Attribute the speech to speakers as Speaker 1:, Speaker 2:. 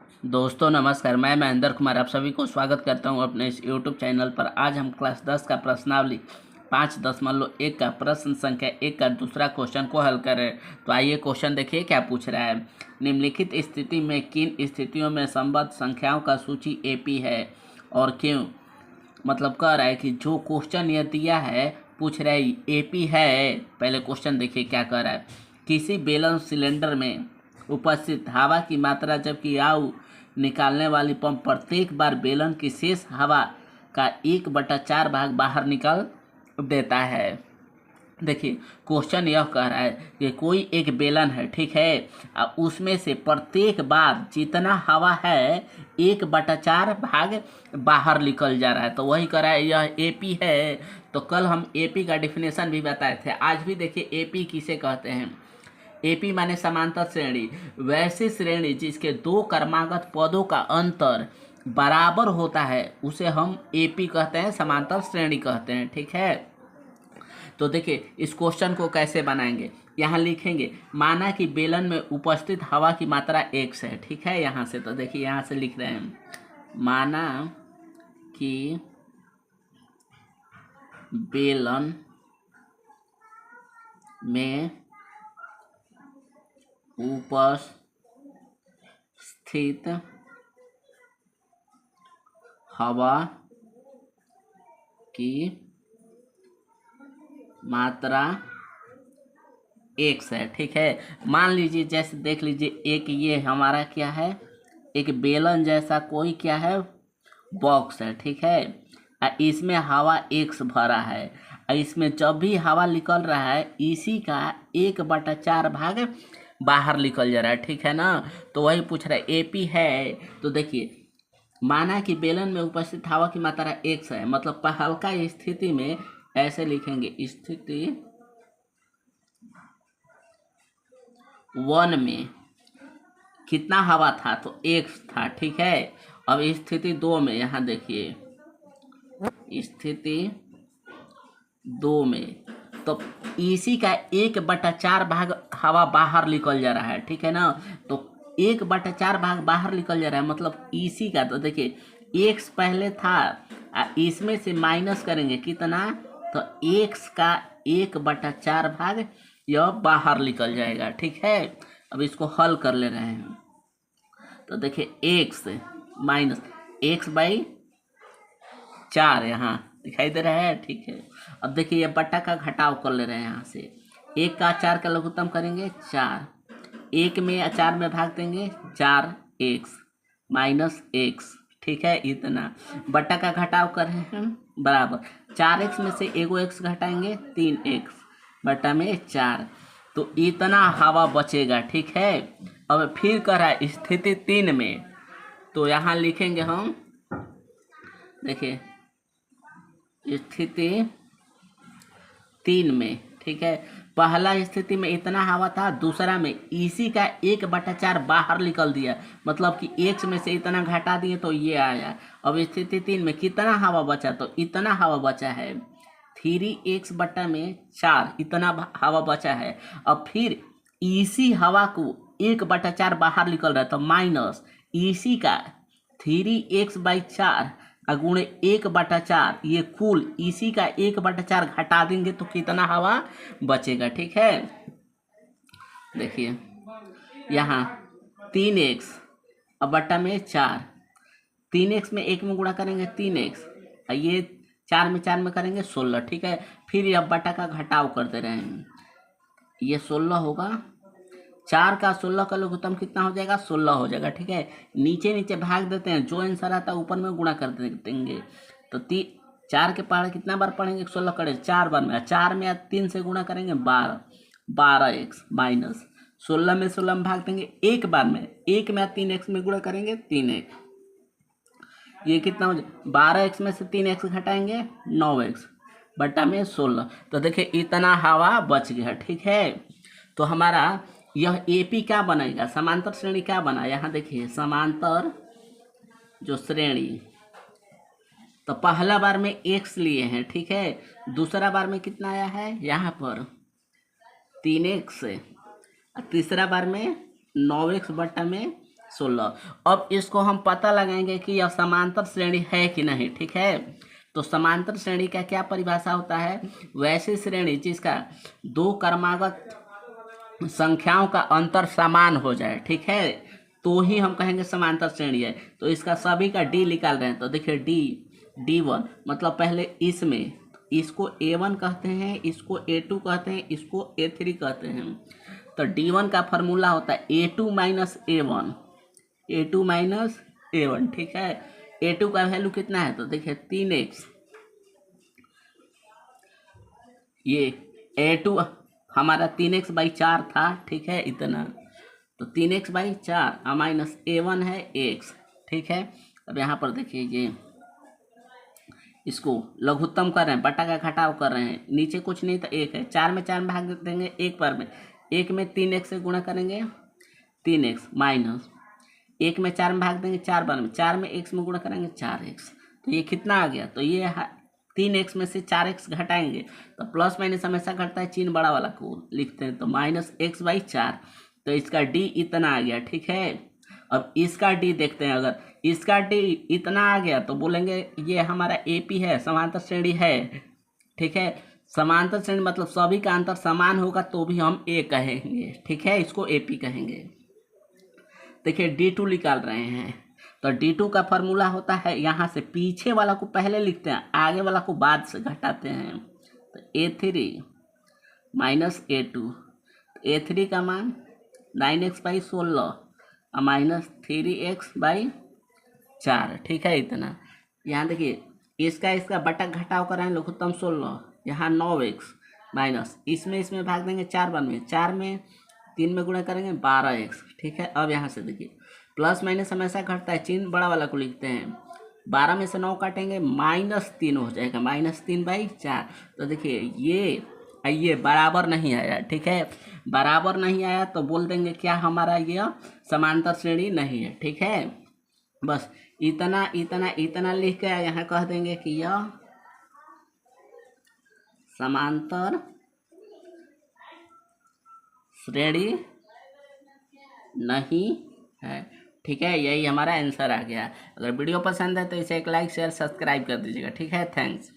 Speaker 1: दोस्तों नमस्कार, मैं महेंद्र कुमार आप सभी को स्वागत करता हूं अपने इस यूट्यूब चैनल पर। आज हम क्लास 10 का प्रश्नावली 5.1 का प्रश्न संख्या 1 का दूसरा क्वेश्चन को हल करें। तो आइए क्वेश्चन देखिए क्या पूछ रहा है। निम्नलिखित स्थिति में किन स्थितियों में संबद्ध संख्याओं का सूची एपी है और क्यों। मतलब कह रहा है कि जो क्वेश्चन यह दिया है, पूछ रहा है एपी है। पहले क्वेश्चन देखिए क्या कह रहा है। किसी बेलन सिलेंडर में उपस्थित हवा की मात्रा जबकि आयु निकालने वाली पंप प्रत्येक बार बेलन की शेष हवा का 1/4 भाग बाहर निकाल देता है। देखिए क्वेश्चन यह कह रहा है कि कोई एक बेलन है, ठीक है, और उसमें से प्रत्येक बार जितना हवा है 1/4 भाग बाहर निकल जा रहा है। तो वही कह रहा है यह एपी है। तो कल हम एपी का डिफिनेशन भी बताए थे। आज भी देखिए एपी किसे कहते हैं। एपी माने समांतर श्रेणी, वैसी श्रेणी जिसके दो क्रमागत पदों का अंतर बराबर होता है उसे हम एपी कहते हैं, समांतर श्रेणी कहते हैं, ठीक है। तो देखिए इस क्वेश्चन को कैसे बनाएंगे। यहाँ लिखेंगे माना कि बेलन में उपस्थित हवा की मात्रा x है, ठीक है। यहाँ से तो देखिए यहाँ से लिख रहे हैं माना कि बेलन में उपस्थित हवा की मात्रा x है, ठीक है। मान लीजिए जैसे देख लीजिए एक ये हमारा क्या है, एक बेलन जैसा कोई क्या है बॉक्स है, ठीक है। इसमें हवा x भरा है। इसमें जब भी हवा निकल रहा है इसी का 1/4 भाग बाहर निकल जा रहा है, ठीक है ना। तो वही पूछ रहा है एपी है। तो देखिए माना कि बेलन में उपस्थित हवा की मात्रा x है, मतलब हल्का स्थिति में ऐसे लिखेंगे स्थिति 1 में कितना हवा था तो x था, ठीक है। अब स्थिति 2 में यहाँ देखिए स्थिति 2 में तो इसी का 1/4 भाग हवा बाहर निकल जा रहा है, ठीक है ना। तो 1/4 भाग बाहर निकल जा रहा है मतलब इसी का। तो देखिए x पहले था, इसमें से माइनस करेंगे कितना, तो x का 1/4 भाग यह बाहर निकल जाएगा, ठीक है। अब इसको हल कर ले रहे हैं। तो देखिए x माइनस x/4 यहाँ दिखाई दे रहा है, ठीक है। अब देखिए ये बट्टा का घटाव कर ले रहे हैं। यहाँ से 1 का 4 का लघुत्तम करेंगे 4, 1 में 4 में भाग देंगे 4x माइनस x, ठीक है। इतना बट्टा का घटाव कर रहे हैं बराबर 4x में से एगो x घटाएंगे 3x बट्टा में 4, तो इतना हवा बचेगा, ठीक है। अब फिर कर रहा है स्थिति 3 में, तो यहाँ लिखेंगे हम देखिए स्थिति 3 में, ठीक है। पहला स्थिति में इतना हवा था, दूसरा में इसी का 1/4 बाहर निकल दिया, मतलब कि x में से इतना घटा दिए तो ये आया। अब स्थिति 3 में कितना हवा बचा, तो इतना हवा बचा है 3x/4, इतना हवा बचा है। अब फिर इसी हवा को 1/4 बाहर निकल रहा है, तो माइनस इसी का 3x/4 गुणे 1/4, ये कुल इसी का 1/4 घटा देंगे तो कितना हवा बचेगा, ठीक है। देखिए यहाँ 3x अब बट्टा में 4, 3x में 1 में गुणा करेंगे 3x, ये 4 में 4 में करेंगे 16, ठीक है। फिर यह बट्टा का घटाव कर दे रहे हैं, ये 16 होगा, 4 का 16 का लघुत्तम कितना हो जाएगा 16 हो जाएगा, ठीक है। नीचे नीचे भाग देते हैं, जो आंसर आता है ऊपर में गुणा कर देंगे। तो 4 के पहाड़ कितना बार पढ़ेंगे 16 करे 4 बार में, 4 में 3 से गुणा करेंगे 12x माइनस 16 में 16 में भाग देंगे एक बार में, 1 में 3x में गुणा करेंगे 3x, ये कितना हो जाए 12x में से 3x घटाएंगे 9x बट्टा में 16। तो देखिए इतना हवा बच गया, ठीक है। तो हमारा यह एपी क्या बनेगा, समांतर श्रेणी क्या बना। यहाँ देखिए समांतर जो श्रेणी, तो पहला बार में x लिए हैं, ठीक है। दूसरा बार में कितना आया है यहाँ पर 3x, तीसरा बार में 9x बट्टा में 16। अब इसको हम पता लगाएंगे कि यह समांतर श्रेणी है कि नहीं, ठीक है। तो समांतर श्रेणी का क्या परिभाषा होता है? वैसी श्रेणी जिसका दो क्रमागत संख्याओं का अंतर समान हो जाए, ठीक है, तो ही हम कहेंगे समांतर श्रेणी है। तो इसका सभी का डी निकाल रहे हैं, तो देखिए D1 मतलब पहले इसमें इसको A1 कहते हैं, इसको A2 कहते हैं, इसको A3 कहते हैं। तो D1 का फॉर्मूला होता है A2 minus A1, A2 minus A1, ठीक है। A2 का वैल्यू कितना है? तो देखिए 3x, ये A2 हमारा 3x/4 था, ठीक है, इतना। तो 3x/4 माइनस A1 है x, ठीक है। अब यहाँ पर देखिए ये इसको लघुत्तम कर रहे हैं, बटा का घटाव कर रहे हैं, नीचे कुछ नहीं तो 1 है, 4 में 4 भाग देंगे, 1 पर में 1 में 3x से गुणा करेंगे 3x माइनस 1 में 4 में भाग देंगे, 4 बार में 4 में x में गुणा करेंगे 4x। तो ये कितना आ गया? तो ये 3x में से 4x घटाएंगे तो प्लस माइनस हमेशा घटता है, चिन्ह बड़ा वाला को लिखते हैं, तो -x/4। तो इसका d इतना आ गया, ठीक है। अब इसका d देखते हैं, अगर इसका d इतना आ गया तो बोलेंगे ये हमारा AP है, समांतर श्रेणी है, ठीक है। समांतर श्रेणी मतलब सभी का अंतर समान होगा तो भी हम A कहेंगे, ठीक है, इसको AP कहेंगे। देखिए D2 निकाल रहे हैं, तो D2 का फॉर्मूला होता है, यहाँ से पीछे वाला को पहले लिखते हैं, आगे वाला को बाद से घटाते हैं। तो A3 माइनस A2, A3 का मान 9x/16 माइनस 3x/4, ठीक है, इतना। यहाँ देखिए इसका बटा घटाव कराएं, लघुत्तम 16, यहाँ 9x माइनस इसमें भाग देंगे 4 बार में, 4 में 3 में गुणा करेंगे 12x, ठीक है। अब यहाँ से देखिए प्लस माइनस हमेशा घटता है, चिन्ह बड़ा वाला को लिखते हैं, 12 में से 9 काटेंगे -3 हो जाएगा, -3/4। तो देखिए ये बराबर नहीं आया, ठीक है, बराबर नहीं आया तो बोल देंगे क्या हमारा यह समांतर श्रेणी नहीं है, ठीक है। बस इतना इतना इतना लिख के यहाँ कह देंगे कि यह समांतर श्रेणी नहीं है, ठीक है। यही हमारा आंसर आ गया। अगर वीडियो पसंद है तो इसे एक लाइक शेयर सब्सक्राइब कर दीजिएगा, ठीक है। थैंक्स।